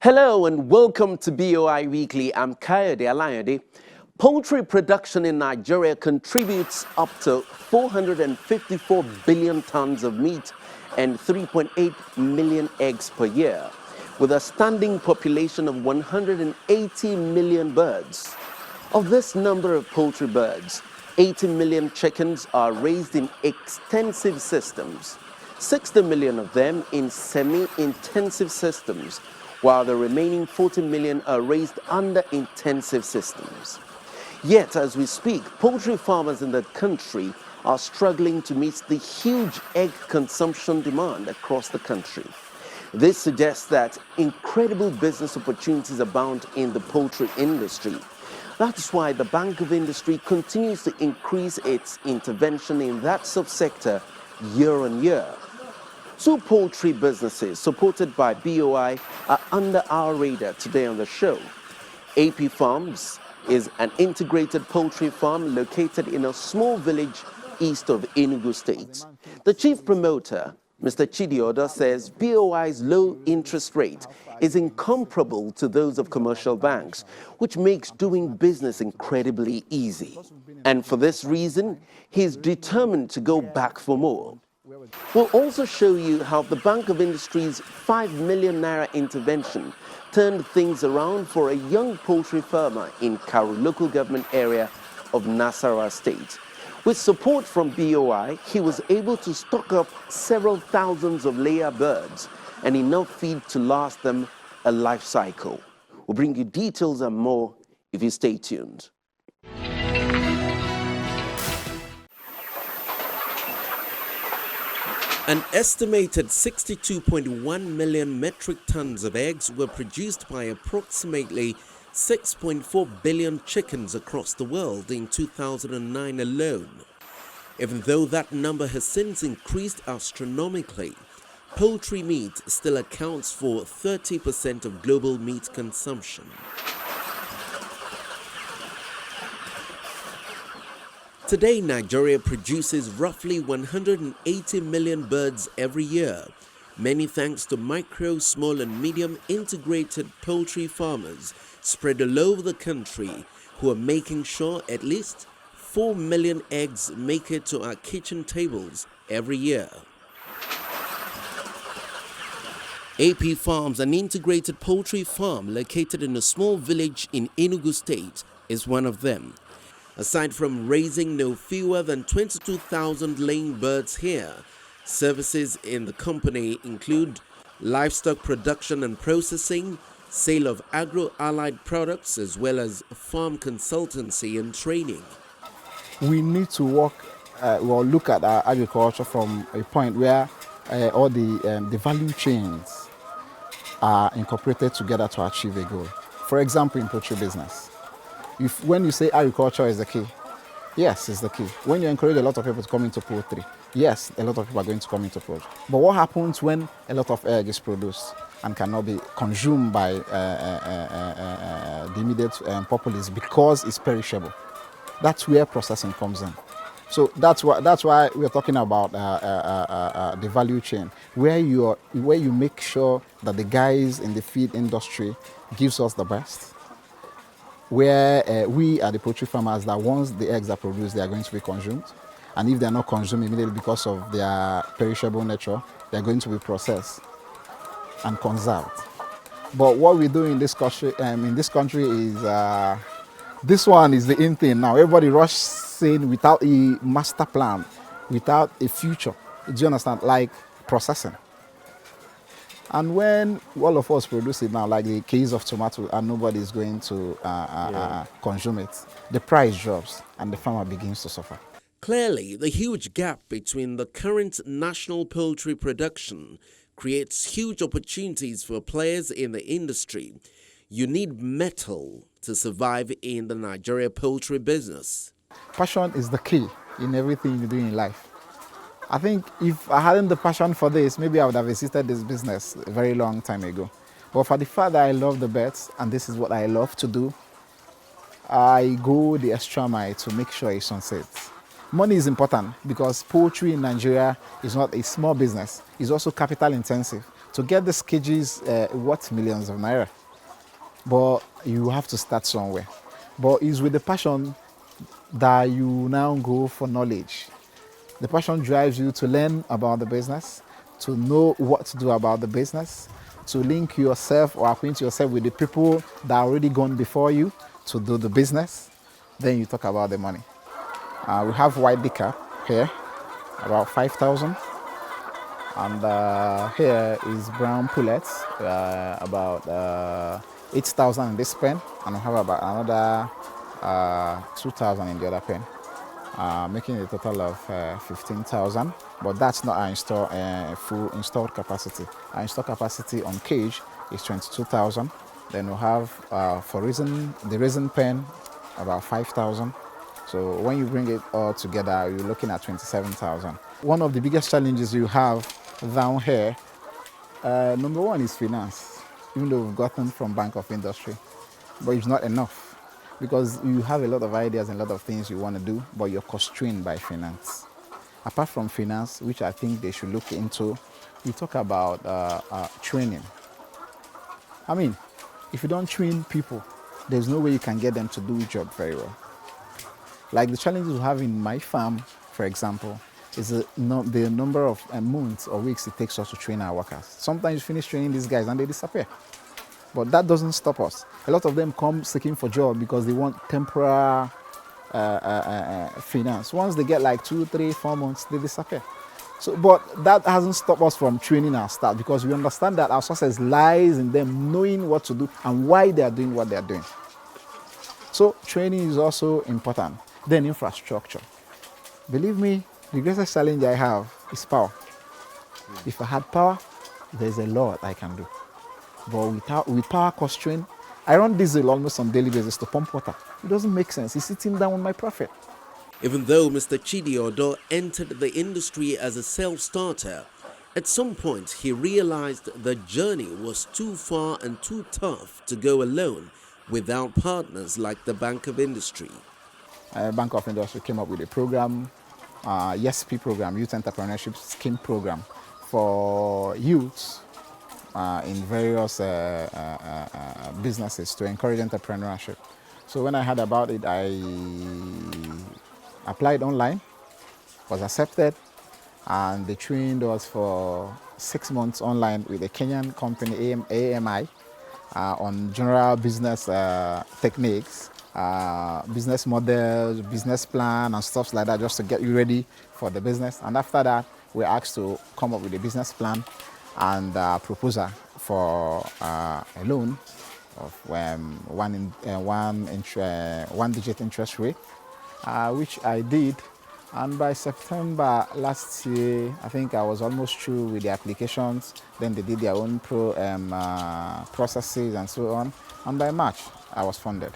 Hello and welcome to BOI Weekly. I'm Kayode Alayode. Poultry production in Nigeria contributes up to 454 billion tons of meat and 3.8 million eggs per year, with a standing population of 180 million birds. Of this number of poultry birds, 80 million chickens are raised in extensive systems, 60 million of them in semi-intensive systems, while the remaining 40 million are raised under intensive systems. Yet, as we speak, poultry farmers in the country are struggling to meet the huge egg consumption demand across the country. This suggests that incredible business opportunities abound in the poultry industry. That's why the Bank of Industry continues to increase its intervention in that subsector year on year. Two poultry businesses supported by BOI are under our radar today on the show. AP Farms is an integrated poultry farm located in a small village east of Enugu State. The chief promoter, Mr. Chidioda, says BOI's low interest rate is incomparable to those of commercial banks, which makes doing business incredibly easy. And for this reason, he's determined to go back for more. We'll also show you how the Bank of Industry's 5 million naira intervention turned things around for a young poultry farmer in Karu local government area of Nasarawa State. With support from BOI, he was able to stock up several thousands of layer birds and enough feed to last them a life cycle. We'll bring you details and more if you stay tuned. An estimated 62.1 million metric tons of eggs were produced by approximately 6.4 billion chickens across the world in 2009 alone. Even though that number has since increased astronomically, poultry meat still accounts for 30% of global meat consumption. Today, Nigeria produces roughly 180 million birds every year, many thanks to micro, small and medium integrated poultry farmers spread all over the country who are making sure at least 4 million eggs make it to our kitchen tables every year. AP Farms, an integrated poultry farm located in a small village in Enugu State, is one of them. Aside from raising no fewer than 22,000 laying birds here, services in the company include livestock production and processing, sale of agro-allied products, as well as farm consultancy and training. We need to look at our agriculture from a point where all the value chains are incorporated together to achieve a goal. For example, in poultry business, when you say agriculture is the key, yes, it's the key. When you encourage a lot of people to come into poultry, yes, a lot of people are going to come into poultry. But what happens when a lot of egg is produced and cannot be consumed by the immediate populace because it's perishable? That's where processing comes in. So that's why we're talking about the value chain, where you make sure that the guys in the feed industry gives us the best. Where we are the poultry farmers that once the eggs are produced, they are going to be consumed. And if they are not consumed immediately because of their perishable nature, they are going to be processed and conserved. But what we do in this country is, this one is the in thing now. Everybody rushes in without a master plan, without a future. Do you understand? Like processing. And when all of us produce it now, like the case of tomato, and nobody is going to consume it, the price drops and the farmer begins to suffer. Clearly, the huge gap between the current national poultry production creates huge opportunities for players in the industry. You need mettle to survive in the Nigeria poultry business. Passion is the key in everything you do in life. I think if I hadn't the passion for this, maybe I would have assisted this business a very long time ago. But for the fact that I love the birds and this is what I love to do, I go the extra mile to make sure it succeeds. Money is important because poultry in Nigeria is not a small business. It's also capital intensive. To get these cages, worth millions of naira. But you have to start somewhere. But it's with the passion that you now go for knowledge. The passion drives you to learn about the business, to know what to do about the business, to link yourself or acquaint yourself with the people that are already gone before you to do the business. Then you talk about the money. We have white decaf here, about 5,000. And here is brown pullets, about 8,000 in this pen. And we have about another 2,000 in the other pen. Making a total of 15,000, but that's not our full installed capacity. Our installed capacity on cage is 22,000. Then we have for the resin pen about 5,000. So when you bring it all together, you're looking at 27,000. One of the biggest challenges you have down here, number one is finance, even though we've gotten from Bank of Industry, but it's not enough. Because you have a lot of ideas and a lot of things you want to do, but you're constrained by finance. Apart from finance, which I think they should look into, we talk about training. I mean, if you don't train people, there's no way you can get them to do a job very well. Like the challenges we have in my farm, for example, is the number of months or weeks it takes us to train our workers. Sometimes you finish training these guys and they disappear. But that doesn't stop us. A lot of them come seeking for job because they want temporary finance. Once they get like 2, 3, 4 months, they disappear. So, but that hasn't stopped us from training our staff because we understand that our success lies in them knowing what to do and why they are doing what they are doing. So training is also important. Then infrastructure. Believe me, the greatest challenge I have is power. If I had power, there's a lot I can do. But with power constraint, I run diesel almost on daily basis to pump water. It doesn't make sense. It's sitting down on my profit. Even though Mr. Chidi Odo entered the industry as a self-starter, at some point he realized the journey was too far and too tough to go alone without partners like the Bank of Industry. Bank of Industry came up with a program, YESP program, Youth Entrepreneurship Scheme program for youths in various businesses to encourage entrepreneurship. So when I heard about it, I applied online, was accepted, and they trained us for 6 months online with a Kenyan company, AMI, on general business techniques, business models, business plan, and stuff like that, just to get you ready for the business. And after that, we're asked to come up with a business plan and proposal for a loan of one digit interest rate, which I did. And by September last year, I think I was almost through with the applications. Then they did their own processes and so on. And by March, I was funded.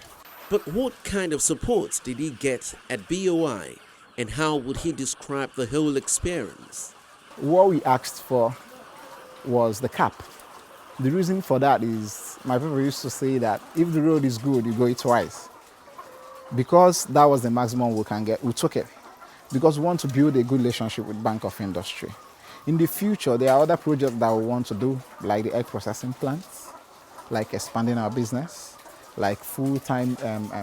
But what kind of support did he get at BOI, and how would he describe the whole experience? What we asked for was the cap. The reason for that is my people used to say that if the road is good, you go it twice. Because that was the maximum we can get, we took it. Because we want to build a good relationship with Bank of Industry. In the future, there are other projects that we want to do, like the egg processing plants, like expanding our business, like full-time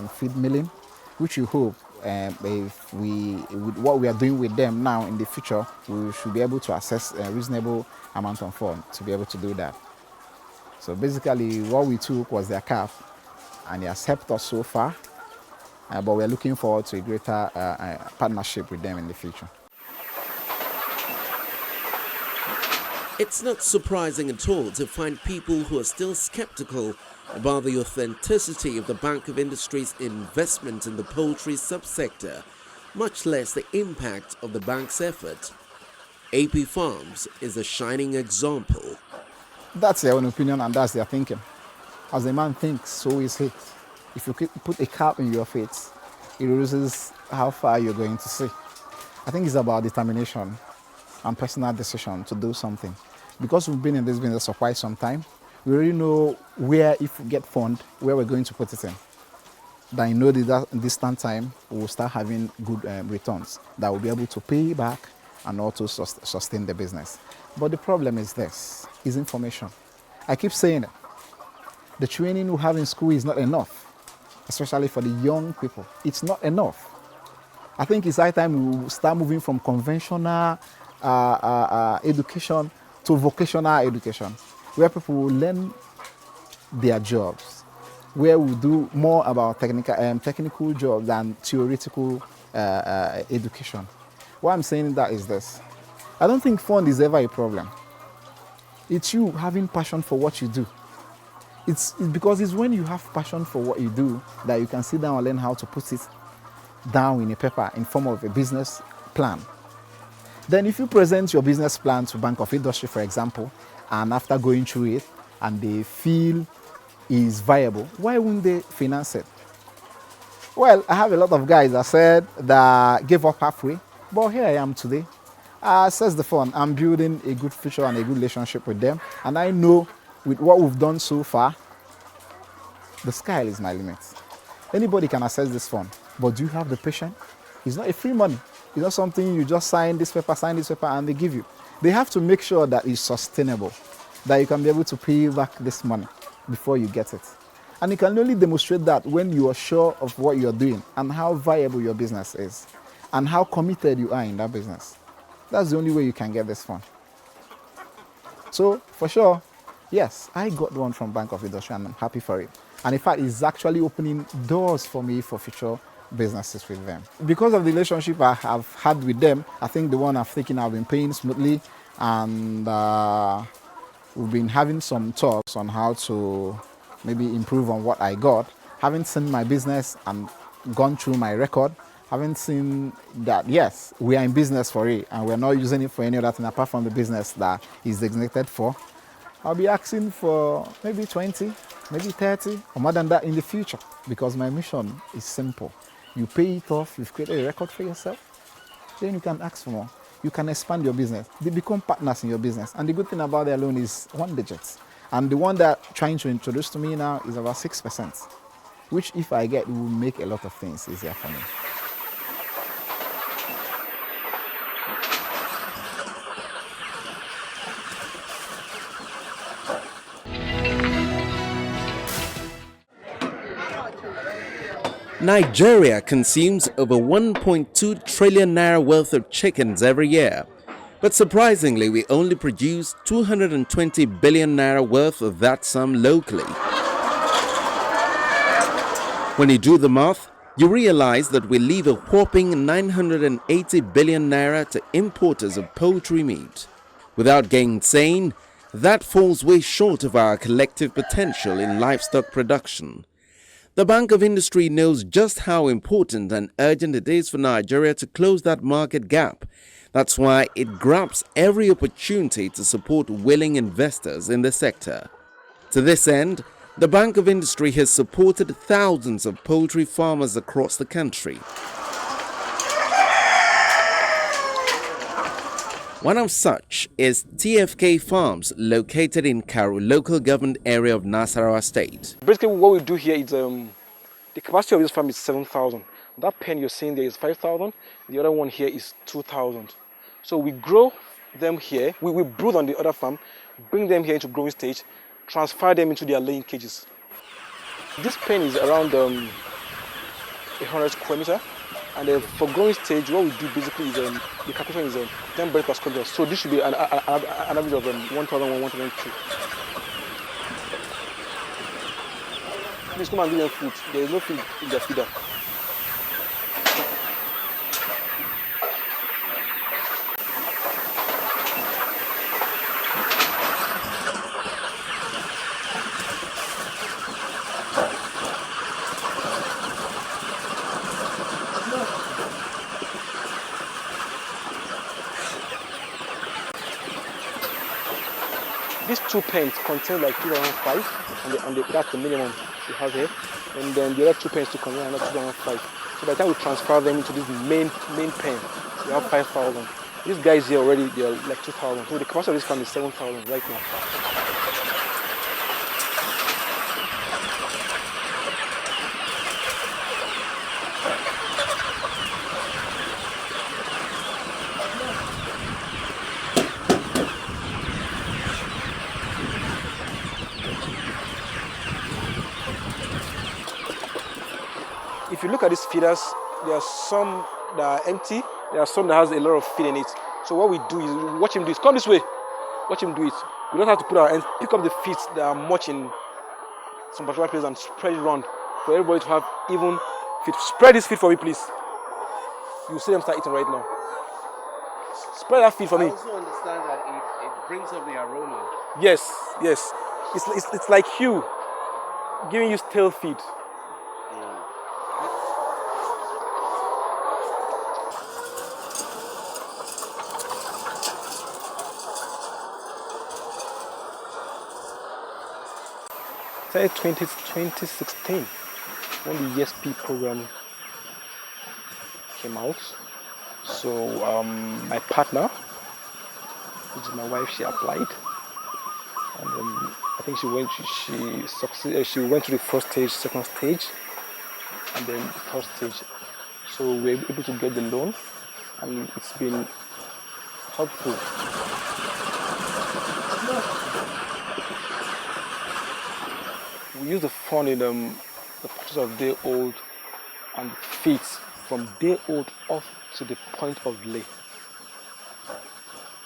feed milling, which we hope if with what we are doing with them now in the future, we should be able to access a reasonable amount of funds to be able to do that. So basically, what we took was their cap, and they accept us so far, but we're looking forward to a greater partnership with them in the future. It's not surprising at all to find people who are still skeptical about the authenticity of the Bank of Industry's investment in the poultry subsector, much less the impact of the bank's effort. AP Farms is a shining example. That's their own opinion and that's their thinking. As a man thinks, so is he. If you put a cap in your face, it reduces how far you're going to see. I think it's about determination and personal decision to do something. Because we've been in this business for quite some time, we already know where, if we get fund, where we're going to put it in. That in no distant time, we'll start having good returns that will be able to pay back and also sustain the business. But the problem is this. is information. I keep saying it. The training we have in school is not enough, especially for the young people. It's not enough. I think it's high time we start moving from conventional education to vocational education, where people will learn their jobs, where we do more about technical jobs than theoretical education. Why I'm saying that is this. I don't think fund is ever a problem. It's you having passion for what you do. It's because it's when you have passion for what you do that you can sit down and learn how to put it down in a paper in form of a business plan. Then if you present your business plan to Bank of Industry, for example, and after going through it and they feel is viable, why wouldn't they finance it? Well, I have a lot of guys that said that gave up halfway, but here I am today. Says the fund, I'm building a good future and a good relationship with them, and I know with what we've done so far, the sky is my limit. Anybody can access this fund, but do you have the patience? It's not a free money. It's not something you just sign this paper, and they give you. They have to make sure that it's sustainable, that you can be able to pay back this money before you get it. And you can only demonstrate that when you are sure of what you're doing and how viable your business is and how committed you are in that business. That's the only way you can get this fund. So, for sure, yes, I got one from Bank of Industry and I'm happy for it. And in fact, it's actually opening doors for me for future businesses with them. Because of the relationship I have had with them, I think the one I'm thinking I've been paying smoothly, and we've been having some talks on how to maybe improve on what I got. Haven't seen my business and gone through my record. Haven't seen that, yes, we are in business for it and we're not using it for any other thing apart from the business that is designated for. I'll be asking for maybe 20, maybe 30, or more than that in the future, because my mission is simple. You pay it off, you've created a record for yourself, then you can ask for more. You can expand your business. They become partners in your business. And the good thing about their loan is 1 digit. And the one they're trying to introduce to me now is about 6%, which if I get, will make a lot of things easier for me. Nigeria consumes over 1.2 trillion naira worth of chickens every year. But surprisingly, we only produce 220 billion naira worth of that sum locally. When you do the math, you realize that we leave a whopping 980 billion naira to importers of poultry meat. Without gainsaying, that falls way short of our collective potential in livestock production. The Bank of Industry knows just how important and urgent it is for Nigeria to close that market gap. That's why it grabs every opportunity to support willing investors in the sector. To this end, the Bank of Industry has supported thousands of poultry farmers across the country. One of such is TFK Farms, located in Karu local government area of Nasarawa State. Basically, what we do here is the capacity of this farm is 7,000. That pen you're seeing there is 5,000. The other one here is 2,000. So we grow them here. We brood on the other farm, bring them here into growing stage, transfer them into their laying cages. This pen is around 100 square meter. And for growing stage, what we do basically is the calculation is 10 birds per square meter. So this should be an average of 1,001, 1,002. Please come and give them food. There is no food in their feeder. These 2 pens contain like 2,005, and that's the minimum we have here. And then the other 2 pens to contain another 2,005. So by the time we transfer them into this main pen, we have 5,000. These guys here already, they are like 2,000. So the capacity of this farm is 7,000 right now. you look at these feeders, there are some that are empty, there are some that has a lot of feed in it. So what we do is we watch him do it. Come this way. Watch him do it. We don't have to put our hands, pick up the feet that are much in some particular place and spread it around for everybody to have even feet. Spread this feet for me, please. You see them start eating right now. Spread that feet for me. I also understand that it brings up the aroma. Yes, yes. It's like you giving you stale feed. Started 2016 when the ESP program came out. So my partner, which is my wife, she applied, and I think she succeeded. She went to the first stage, second stage, and then the third stage. So we were able to get the loan, and it's been helpful. We use the fund in the purchase of day old and feet from day old up to the point of lay.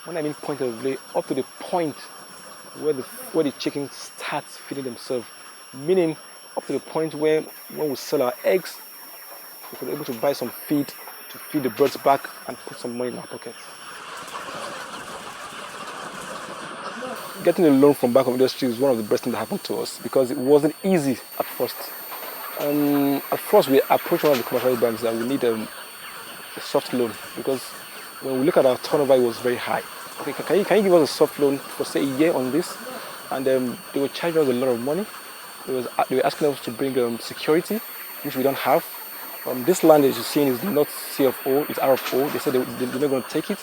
When I mean point of lay, up to the point where the chickens start feeding themselves, meaning up to the point where when we sell our eggs, we could be able to buy some feed to feed the birds back and put some money in our pockets. Getting a loan from Bank of Industry is one of the best things that happened to us because it wasn't easy at first. At first, we approached one of the commercial banks that we need a soft loan because when we look at our turnover, it was very high. Okay, can you give us a soft loan for say a year on this? And they were charging us a lot of money. They were asking us to bring security, which we don't have. This land that you're seeing is not CFO, it's RFO. They said they're not going to take it.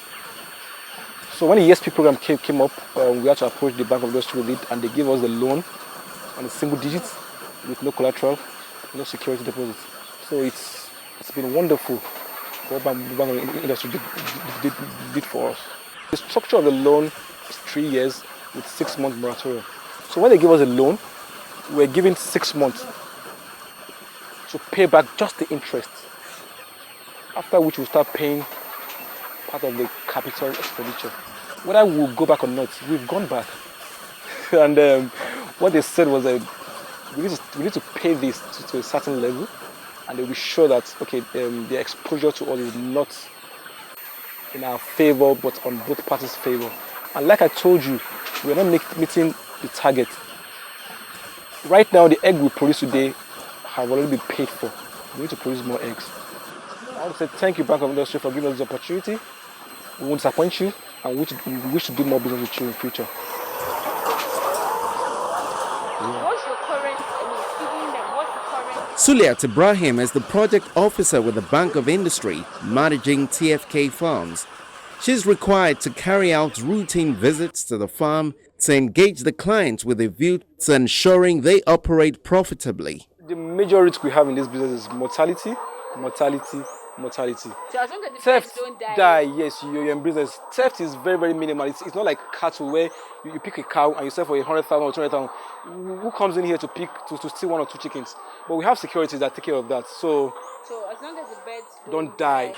So when the ESP program came up, we had to approach the Bank of Industry with it, and they gave us the loan on a single digit with no collateral, no security deposit. So it's been wonderful what Bank of Industry did for us. The structure of the loan is 3 years with 6-month moratorium. So when they give us a loan, we're given 6 months to pay back just the interest, after which we'll start paying part of the capital expenditure. Whether we'll go back or not, we've gone back. And what they said was that we need to pay this to a certain level, and they'll be sure that okay, the exposure to us is not in our favor, but on both parties' favor. And like I told you, we're not meeting the target. Right now, the egg we produce today have already been paid for. We need to produce more eggs. I want to say thank you, Bank of Industry, for giving us this opportunity. We won't disappoint you, and we wish to do more business with you in the future. Suliat Ibrahim is the project officer with the Bank of Industry, managing TFK farms. She's required to carry out routine visits to the farm to engage the clients with a view to ensuring they operate profitably. The major risk we have in this business is mortality. So as long as the Theft pets don't die, yes, you're in business. Theft is very, very minimal. It's not like cattle where you pick a cow and you sell for 100,000 or 200,000. Who comes in here to steal 1 or 2 chickens? But we have securities that take care of that. So as long as the birds don't die.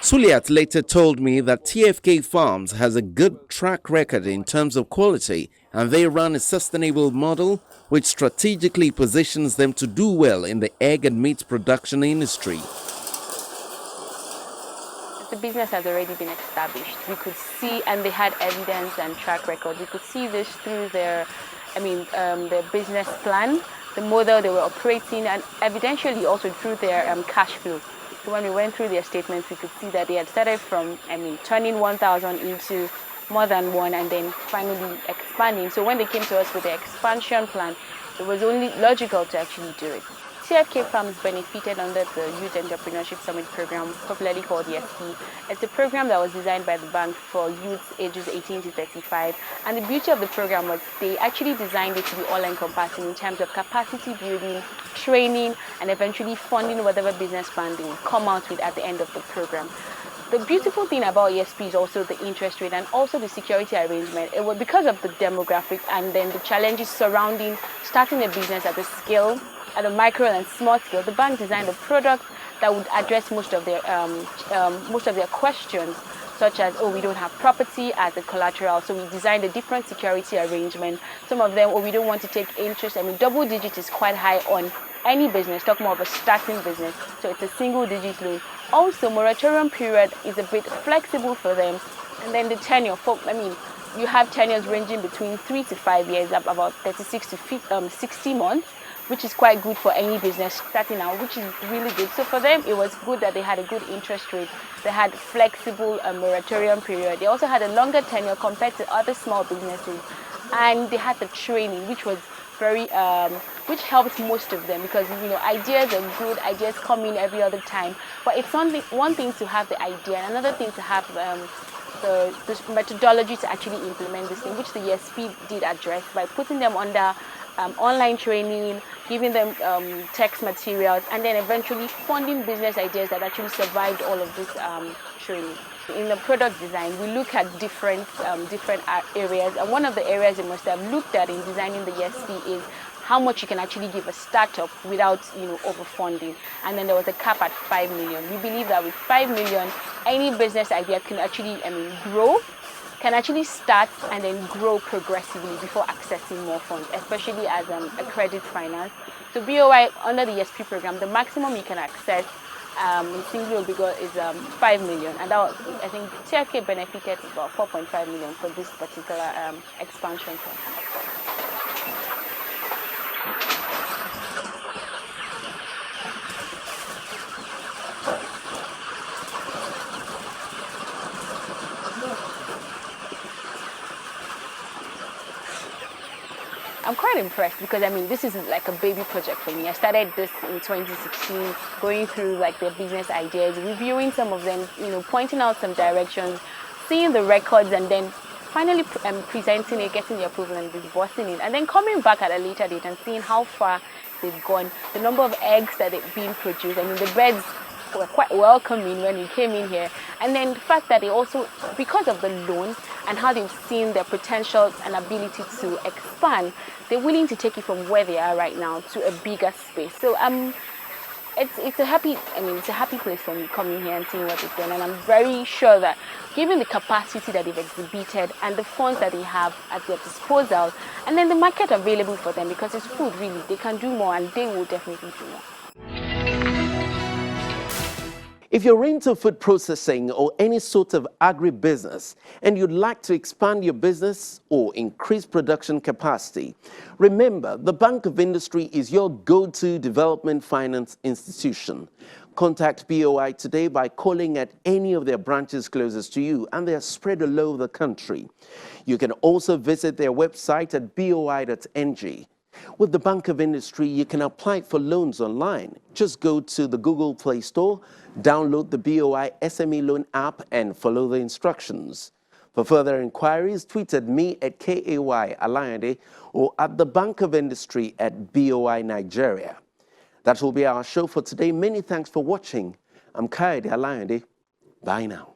Suliat later told me that TFK Farms has a good track record in terms of quality, and they run a sustainable model which strategically positions them to do well in the egg and meat production industry. The business has already been established. We could see, and they had evidence and track record. We could see this through their business plan, the model they were operating, and evidentially also through their cash flow. So when we went through their statements, we could see that they had started from, turning 1,000 into more than one, and then finally expanding. So when they came to us with the expansion plan, it was only logical to actually do it. TFK Farms benefited under the Youth Entrepreneurship Summit program, popularly called ESP. It's a program that was designed by the bank for youths ages 18 to 35. And the beauty of the program was they actually designed it to be all-encompassing in terms of capacity building, training, and eventually funding whatever business plan they would come out with at the end of the program. The beautiful thing about ESP is also the interest rate and also the security arrangement. It was because of the demographics and then the challenges surrounding starting a business at a scale, at a micro and small scale. The bank designed a product that would address most of their questions, such as, oh, we don't have property as a collateral, so we designed a different security arrangement. Some of them, oh, we don't want to take interest. I mean, double digit is quite high on any business, talk more of a starting business, so it's a single digit loan. Also, moratorium period is a bit flexible for them, and then the tenure, you have tenures ranging between 3 to 5 years, up about 36 to 60 months, which is quite good for any business starting out, which is really good. So for them, it was good that they had a good interest rate. They had flexible moratorium period. They also had a longer tenure compared to other small businesses, and they had the training, which was very, which helped most of them, because ideas are good, ideas come in every other time, but it's one thing to have the idea and another thing to have the methodology to actually implement this thing, which the ESP did address by putting them under online training, giving them text materials, and then eventually funding business ideas that actually survived all of this training. In the product design, we look at different areas, and one of the areas we must have looked at in designing the ESP is how much you can actually give a startup without overfunding. And then there was a cap at 5 million. We believe that with 5 million, any business idea can actually grow, can actually start and then grow progressively before accessing more funds, especially as a credit finance. So BOI, under the ESP program, the maximum you can access in single bigger is 5 million, and that was, I think TFK benefited about 4.5 million for this particular expansion plan. I'm quite impressed because this is like a baby project for me. I started this in 2016, going through like their business ideas, reviewing some of them, pointing out some directions, seeing the records, and then finally presenting it, getting the approval and disbursing it, and then coming back at a later date and seeing how far they've gone, the number of eggs that they've been produced. The birds were quite welcoming when we came in here, and then the fact that they also, because of the loan and how they've seen their potential and ability to expand, they're willing to take it from where they are right now to a bigger space. So it's a happy place for me coming here and seeing what they've done, and I'm very sure that given the capacity that they've exhibited and the funds that they have at their disposal, and then the market available for them, because it's food really, they can do more, and they will definitely do more. If you're into food processing or any sort of agribusiness and you'd like to expand your business or increase production capacity, remember the Bank of Industry is your go-to development finance institution. Contact BOI today by calling at any of their branches closest to you, and they are spread all over the country. You can also visit their website at boi.ng. With the Bank of Industry, you can apply for loans online. Just go to the Google Play Store, download the BOI SME Loan app, and follow the instructions. For further inquiries, tweet at me at KAY Alayande or at the Bank of Industry at BOI Nigeria. That will be our show for today. Many thanks for watching. I'm Kayode Alayande. Bye now.